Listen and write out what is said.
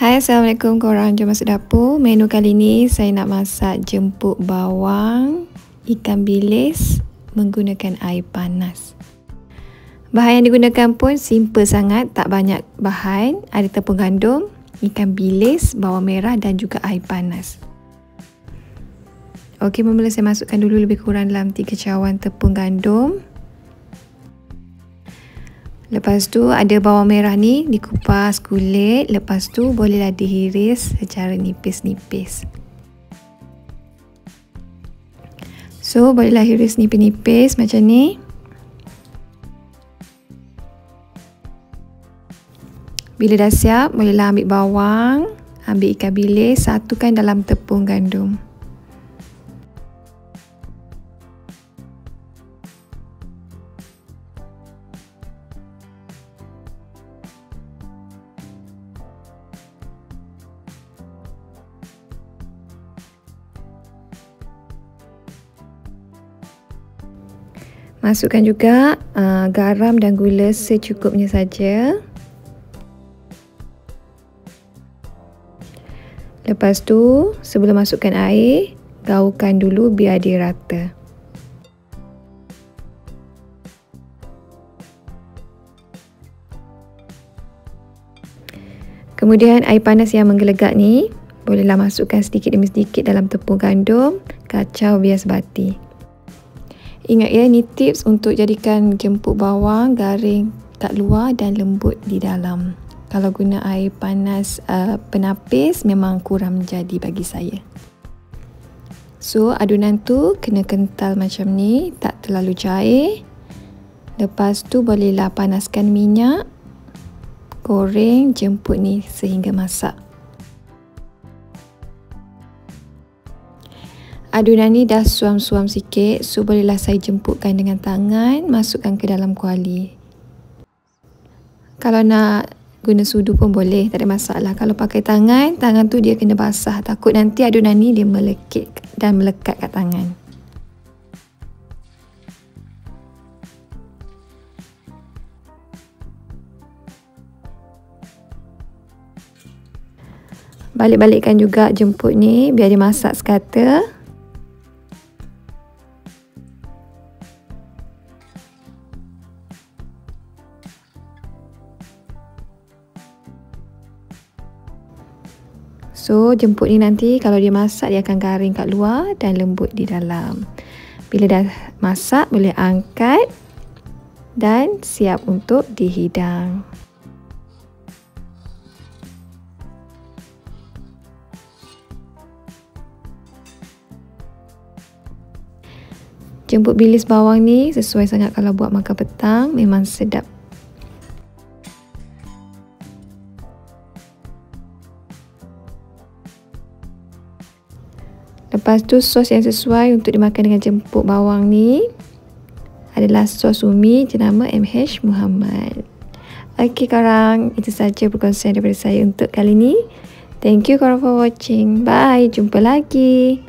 Hai, Assalamualaikum korang. Jom masuk dapur. Menu kali ni saya nak masak jemput bawang, ikan bilis menggunakan air panas. Bahan yang digunakan pun simple sangat, tak banyak bahan. Ada tepung gandum, ikan bilis, bawang merah dan juga air panas. Okey, mula saya masukkan dulu lebih kurang dalam 3 cawan tepung gandum. Lepas tu ada bawang merah ni dikupas kulit. Lepas tu bolehlah dihiris secara nipis-nipis. So bolehlah hiris nipis-nipis macam ni. Bila dah siap, bolehlah ambil bawang, ambil ikan bilis, satukan dalam tepung gandum. Masukkan juga garam dan gula secukupnya saja. Lepas tu, sebelum masukkan air, gaulkan dulu biar dia rata. Kemudian air panas yang menggelegak ni, bolehlah masukkan sedikit demi sedikit dalam tepung gandum, kacau biar sebati. Ingat ya, ni tips untuk jadikan jemput bawang garing kat luar dan lembut di dalam. Kalau guna air panas penapis memang kurang menjadi bagi saya. So adunan tu kena kental macam ni, tak terlalu cair. Lepas tu bolehlah panaskan minyak, goreng jemput ni sehingga masak. Adunan ni dah suam-suam sikit, so bolehlah saya jemputkan dengan tangan, masukkan ke dalam kuali. Kalau nak guna sudu pun boleh, tak ada masalah. Kalau pakai tangan, tangan tu dia kena basah. Takut nanti adunan ni dia melekit dan melekat kat tangan. Balik-balikkan juga jemput ni biar dia masak sekata. So jemput ni nanti kalau dia masak dia akan garing kat luar dan lembut di dalam. Bila dah masak boleh angkat dan siap untuk dihidang. Jemput bilis bawang ni sesuai sangat kalau buat makan petang, memang sedap. Lepas tu sos yang sesuai untuk dimakan dengan jemput bawang ni adalah sos umi jenama MH Muhammad. Okey korang, itu saja perkongsian daripada saya untuk kali ni. Thank you korang for watching. Bye, jumpa lagi.